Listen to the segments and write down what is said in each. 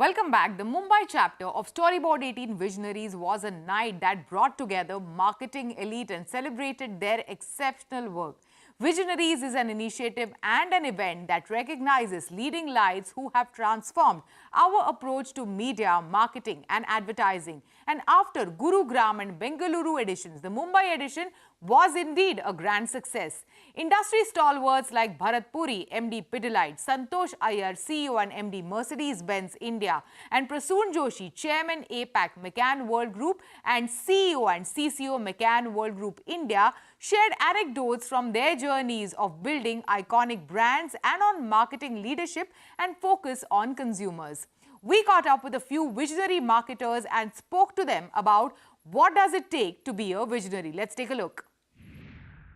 Welcome back. The Mumbai chapter of Storyboard18 Visionaries was a night that brought together marketing elite and celebrated their exceptional work. Visionaries is an initiative and an event that recognizes leading lights who have transformed our approach to media, marketing and advertising. And after Gurugram and Bengaluru editions, the Mumbai edition was indeed a grand success. Industry stalwarts like Bharat Puri, MD Pidilite, Santosh Iyer, CEO and MD Mercedes-Benz India, and Prasoon Joshi, Chairman APAC, McCann Worldgroup, and CEO and CCO McCann Worldgroup India, shared anecdotes from their journeys of building iconic brands and on marketing leadership and focus on consumers. We caught up with a few visionary marketers and spoke to them about what does it take to be a visionary. Let's take a look.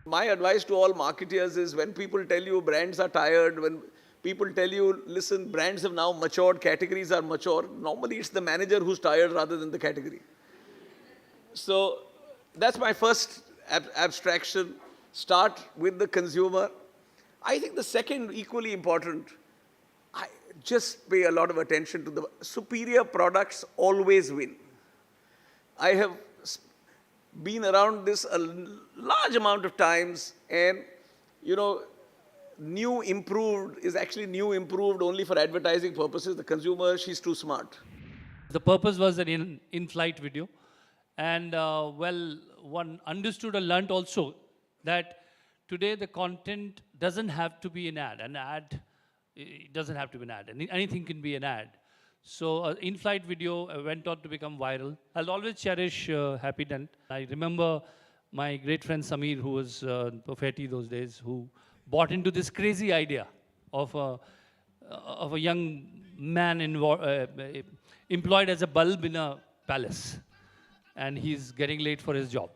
My advice to all marketeers is when people tell you brands are tired, when people tell you, listen, brands have now matured, categories are mature, normally it's the manager who's tired rather than the category. So that's my first abstraction. Start with the consumer. I think the second, equally important, I just pay a lot of attention to the superior products always win. I have been around this a large amount of times, and new improved is actually new improved only for advertising purposes. The consumer, she's too smart. The purpose was an in-flight video, and well, one understood or learned also that today the content doesn't have to be an ad. It doesn't have to be an ad. Anything can be an ad. So in-flight video went on to become viral. I'll always cherish Happy Dent. I remember my great friend Samir, who was Perfetti those days, who bought into this crazy idea of a young man employed as a bulb in a palace, and he's getting late for his job.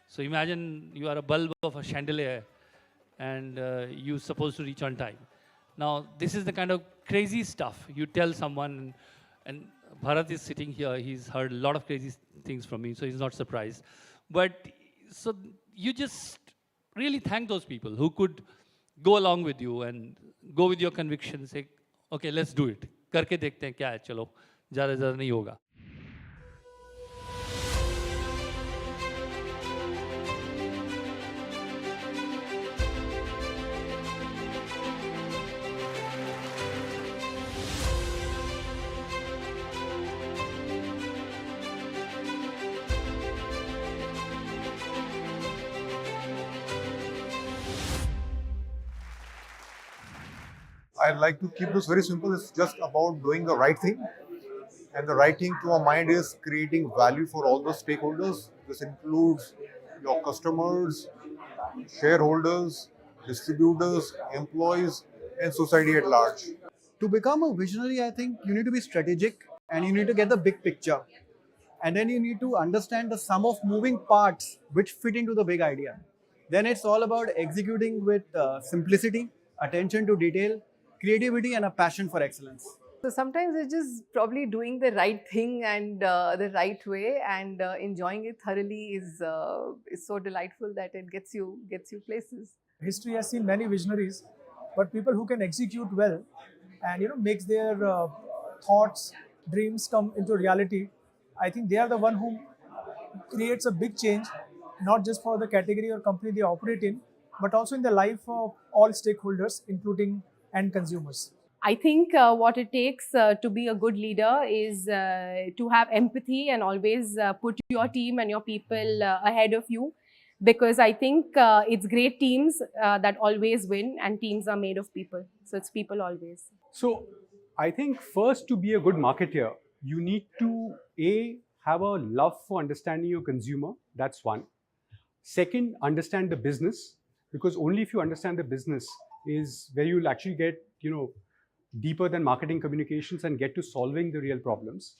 So imagine you are a bulb of a chandelier, and you're supposed to reach on time. Now, this is the kind of crazy stuff you tell someone, and Bharat is sitting here. He's heard a lot of crazy things from me, so he's not surprised. But so you just really thank those people who could go along with you and go with your conviction, say, okay, let's do it. Karke dekhte hain kya hai, chalo, zyada nahi hoga. I'd like to keep this very simple. It's just about doing the right thing. And the right thing to our mind is creating value for all the stakeholders. This includes your customers, shareholders, distributors, employees, and society at large. To become a visionary, I think you need to be strategic and you need to get the big picture. And then you need to understand the sum of moving parts which fit into the big idea. Then it's all about executing with simplicity, attention to detail, creativity and a passion for excellence. So sometimes it's just probably doing the right thing and the right way, and enjoying it thoroughly is so delightful that it gets you places. History has seen many visionaries, but people who can execute well and makes their thoughts, dreams come into reality. I think they are the one who creates a big change, not just for the category or company they operate in, but also in the life of all stakeholders, including end consumers. I think what it takes to be a good leader is to have empathy and always put your team and your people ahead of you, because I think it's great teams that always win, and teams are made of people. So it's people always. So I think first, to be a good marketer, you need to have a love for understanding your consumer. That's one. Second, understand the business, because only if you understand the business is where you'll actually get, deeper than marketing communications and get to solving the real problems.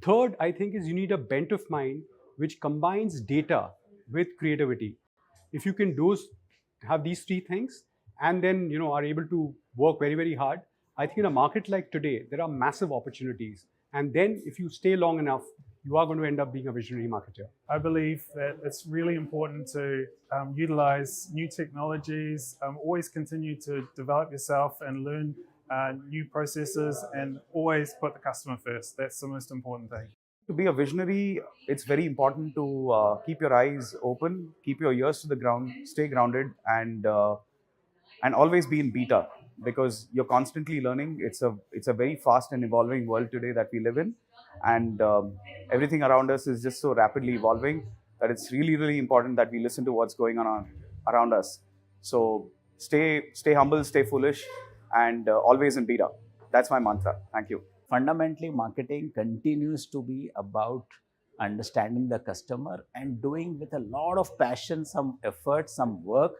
Third, I think, is you need a bent of mind which combines data with creativity. If you can have these three things and then, are able to work very, very hard, I think in a market like today, there are massive opportunities. And then if you stay long enough, you are going to end up being a visionary marketer. I believe that it's really important to utilize new technologies, always continue to develop yourself and learn new processes, and always put the customer first. That's the most important thing. To be a visionary, it's very important to keep your eyes open, keep your ears to the ground, stay grounded, and always be in beta, because you're constantly learning. It's a very fast and evolving world today that we live in, and everything around us is just so rapidly evolving that it's really important that we listen to what's going on around us. So stay humble, stay foolish, and always in beta. That's my mantra. Thank you. Fundamentally, marketing continues to be about understanding the customer and doing with a lot of passion, some effort, some work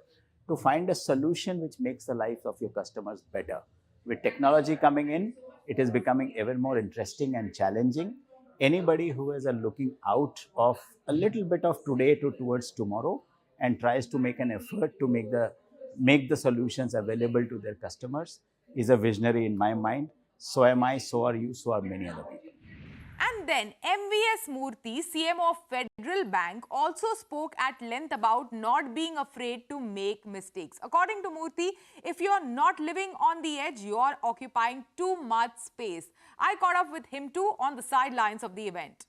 to find a solution which makes the life of your customers better. With technology coming in, it is becoming ever more interesting and challenging. Anybody who is looking out of a little bit of today towards tomorrow and tries to make an effort to make the solutions available to their customers is a visionary in my mind. So am I, so are you, so are many other people. And then MVS Murthy, CM of Federal Bank, also spoke at length about not being afraid to make mistakes. According to Murthy, if you're not living on the edge, you're occupying too much space. I caught up with him too on the sidelines of the event.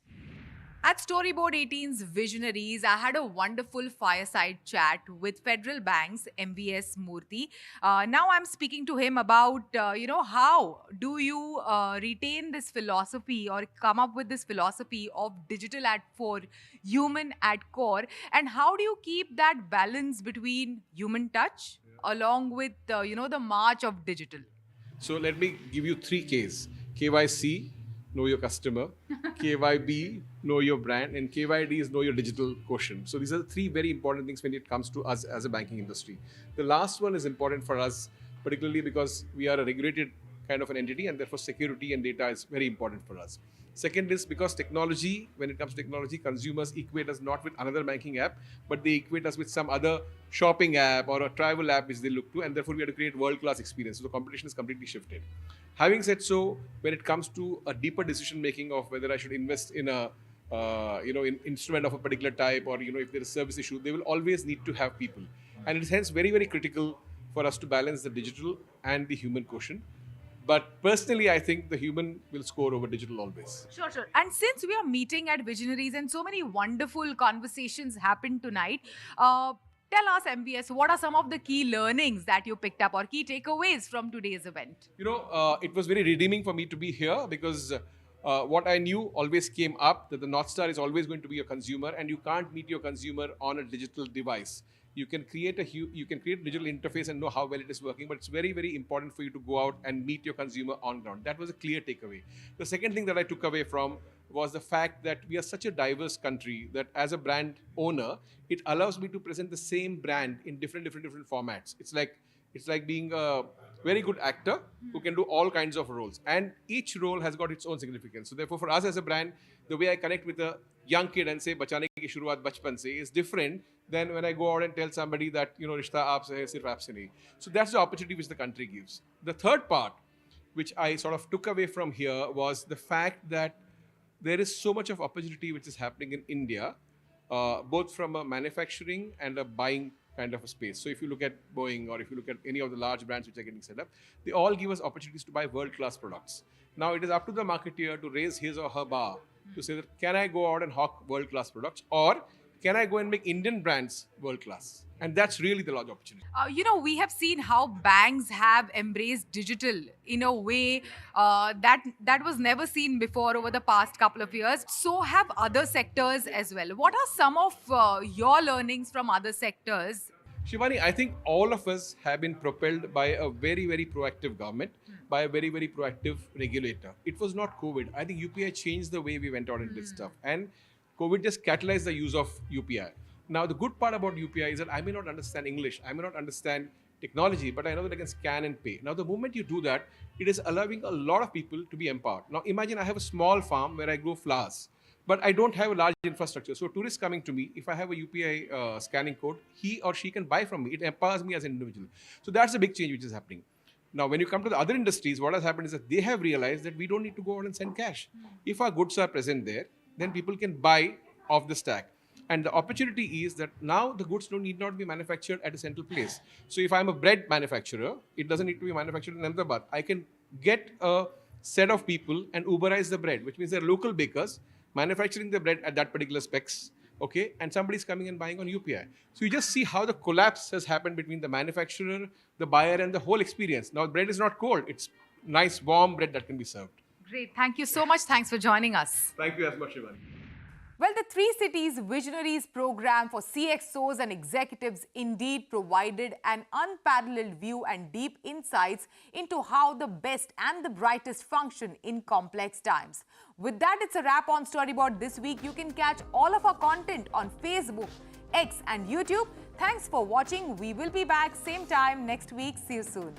At Storyboard 18's Visionaries, I had a wonderful fireside chat with Federal Bank's MVS Murthy. Now I'm speaking to him about, how do you retain this philosophy or come up with this philosophy of digital for human at core, and how do you keep that balance between human touch along with, the march of digital? So let me give you 3 Ks. KYC, know your customer. KYB, know your brand. And KYD is know your digital quotient. So these are the 3 very important things when it comes to us as a banking industry. The last one is important for us, particularly because we are a regulated kind of an entity, and therefore security and data is very important for us. Second is because technology, when it comes to technology, consumers equate us not with another banking app, but they equate us with some other shopping app or a travel app which they look to, and therefore we have to create world-class experience. So the competition is completely shifted. Having said so, when it comes to a deeper decision making of whether I should invest in a instrument of a particular type, or if there is a service issue, they will always need to have people, and it is hence very critical for us to balance the digital and the human quotient. But personally, I think the human will score over digital always. Sure. And since we are meeting at Visionaries and so many wonderful conversations happened tonight, tell us, MVS, what are some of the key learnings that you picked up or key takeaways from today's event? It was very redeeming for me to be here because what I knew always came up, that the North Star is always going to be your consumer, and you can't meet your consumer on a digital device. You can create a digital interface and know how well it is working, but it's very important for you to go out and meet your consumer on ground. That was a clear takeaway. The second thing that I took away from was the fact that we are such a diverse country that as a brand owner, it allows me to present the same brand in different formats. It's like being a very good actor who can do all kinds of roles, and each role has got its own significance. So therefore, for us as a brand, the way I connect with a young kid and say bachane ki shuruaat bachpan se is different than when I go out and tell somebody that rishta aap se hai, sirf aap se nahi. So that's the opportunity which the country gives. The third part, which I sort of took away from here, was the fact that there is so much of opportunity which is happening in India, both from a manufacturing and a buying kind of a space. So if you look at Boeing, or if you look at any of the large brands which are getting set up, they all give us opportunities to buy world-class products. Now it is up to the marketeer to raise his or her bar to say that, can I go out and hawk world-class products, or can I go and make Indian brands world-class? And that's really the large opportunity. We have seen how banks have embraced digital in a way that was never seen before over the past couple of years. So have other sectors as well. What are some of your learnings from other sectors? Shivani, I think all of us have been propelled by a very proactive government, by a very proactive regulator. It was not COVID. I think UPI changed the way we went out and did stuff. And COVID just catalyzed the use of UPI. Now, the good part about UPI is that I may not understand English, I may not understand technology, but I know that I can scan and pay. Now, the moment you do that, it is allowing a lot of people to be empowered. Now, imagine I have a small farm where I grow flowers, but I don't have a large infrastructure. So, a tourist coming to me, if I have a UPI scanning code, he or she can buy from me. It empowers me as an individual. So, that's a big change which is happening. Now, when you come to the other industries, what has happened is that they have realized that we don't need to go out and send cash. If our goods are present there, then people can buy off the stack. And the opportunity is that now the goods need not be manufactured at a central place. So if I'm a bread manufacturer, it doesn't need to be manufactured in Ahmedabad. I can get a set of people and Uberize the bread, which means they're local bakers manufacturing the bread at that particular specs, okay? And somebody's coming and buying on UPI. So you just see how the collapse has happened between the manufacturer, the buyer, and the whole experience. Now, bread is not cold. It's nice, warm bread that can be served. Great. Thank you so much. Thanks for joining us. Thank you as much, Shivani. Well, the Three Cities Visionaries program for CXOs and executives indeed provided an unparalleled view and deep insights into how the best and the brightest function in complex times. With that, it's a wrap on Storyboard this week. You can catch all of our content on Facebook, X and YouTube. Thanks for watching. We will be back same time next week. See you soon.